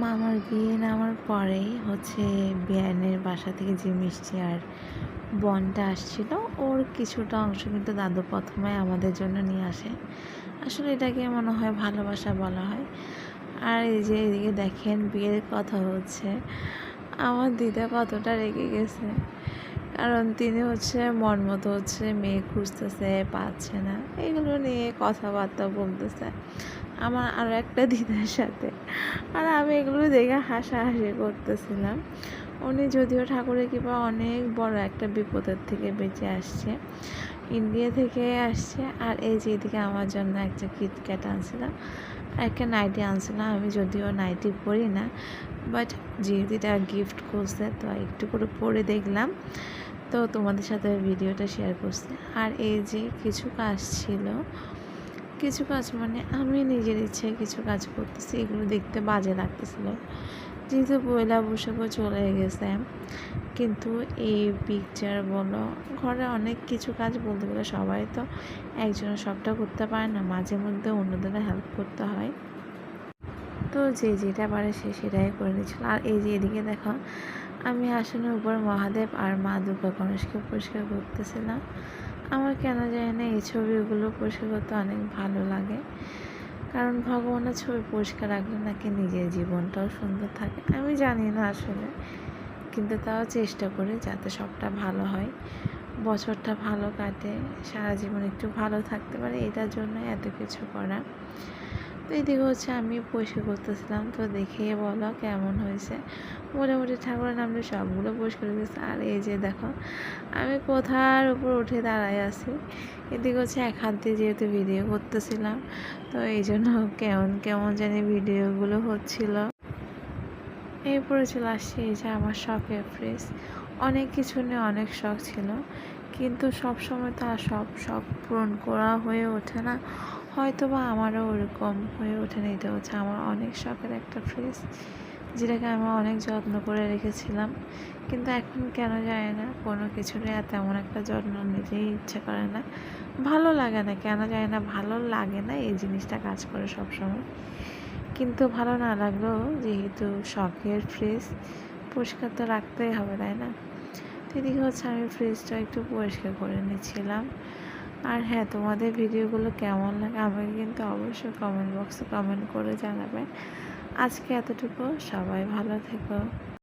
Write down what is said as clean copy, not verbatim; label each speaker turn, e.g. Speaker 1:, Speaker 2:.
Speaker 1: মামার বিয়ে নেওয়ার পরেই বিয়ানের বাসা থেকে যে মিষ্টি আর বনটা আসছিল, ওর কিছুটা অংশ কিন্তু দাদু প্রথমে আমাদের জন্য নিয়ে আসে। আসলে এটাকে মনে হয় ভালোবাসা বলা হয়। আর এই যে এদিকে দেখেন বিয়ের কথা হচ্ছে, আমার দিদা কতটা রেগে গেছে, কারণ তিনি মন মতো মেয়ে খুঁজতেছে, পাচ্ছে না, এগুলো নিয়ে কথাবার্তা বলতেছে আমার আরও একটা দিদার সাথে। আর আমি এগুলো দেখে হাসাহাসি করতেছিলাম। উনি যদিও ঠাকুরের কৃপা অনেক বড় একটা বিপদের থেকে বেঁচে আসছে, ইন্ডিয়া থেকে আসছে। আর এই যে এদিকে আমার জন্য একটা কিটক্যাট আনছিলাম, একটা নাইটি আনছিলাম। আমি যদিও নাইটি পরি না, বাট যেহেতু এটা গিফট করছে তো একটু করে পরে দেখলাম, তো তোমাদের সাথে ভিডিওটা শেয়ার করছি। আর এই যে কিছু কাজ ছিল, কিছু কাজ মানে আমি নিজের ইচ্ছায় কিছু কাজ করতেছি, এগুলো দেখতে বাজে লাগতেছিল যেহেতু পয়লা বৈশাখও চলে গেছে। কিন্তু এই পিকচার বলো, ঘরে অনেক কিছু কাজ বলতে গেলে সবাই তো একজনের সবটা করতে পারে না, মাঝে মধ্যে অন্যদের হেল্প করতে হয়। তো যে যেটা পারে সে সেটাই করে নিচ্ছিল। আর এই যে এদিকে দেখো, আমি আসনের উপর মহাদেব আর মা দুর্গা গণেশকে পরিষ্কার করতেছিলাম। আমার কেন জানি না এই ছবিগুলো পরিষ্কার করতে অনেক ভালো লাগে, কারণ ভগবানের ছবি পরিষ্কার রাখলে নাকি নিজের জীবনটাও সুন্দর থাকে। আমি জানি না আসলে, কিন্তু তাও চেষ্টা করি যাতে সবটা ভালো হয়, বছরটা ভালো কাটে, সারা জীবন একটু ভালো থাকতে পারে, এটার জন্য এত কিছু করা। তো এদিকে আমি পরিষ্কার করতেছিলাম, তো দেখিয়ে বলো কেমন হয়েছে। মোটামুটি ঠাকুরের নামলে সবগুলো পরিষ্কার হয়েছে। আর এই যে দেখো, আমি কোথার উপর উঠে দাঁড়ায় আছি। এদিকে এক হাত দিয়ে যেহেতু ভিডিও করতেছিলাম, তো এই জন্য কেমন কেমন জানি ভিডিওগুলো হচ্ছিল। এরপরে চলে আসছি এই যে আমার শখের ফ্রিজ। অনেক কিছু নিয়ে অনেক শখ ছিল, কিন্তু সব সময় তো আর সব শখ পূরণ করা হয়ে ওঠে না, হয়তো বা আমারও ওরকম হয়ে ওঠে না। এটা আমার অনেক শখের একটা ফ্রিজ, যেটাকে আমি অনেক যত্ন করে রেখেছিলাম, কিন্তু এখন কেন জানি না কোনো কিছুরই তেমন একটা যত্ন নিতেই ইচ্ছে করে না, ভালো লাগে না, কেন জানি না ভালো লাগে না, এই জিনিসটা কাজ করে সব সময়। কিন্তু ভালো না লাগলেও যেহেতু শখের ফ্রিজ, পরিষ্কার তো রাখতেই হবে, তাই না? তো এদিকে আমি ফ্রিজটা একটু পরিষ্কার করে নিচ্ছিলাম। আর হ্যাঁ, তোমাদের ভিডিওগুলো কেমন লাগে আমাকে কিন্তু অবশ্যই কমেন্ট বক্সে কমেন্ট করে জানাবে। আজকে এতটুকু, সবাই ভালো থেকো।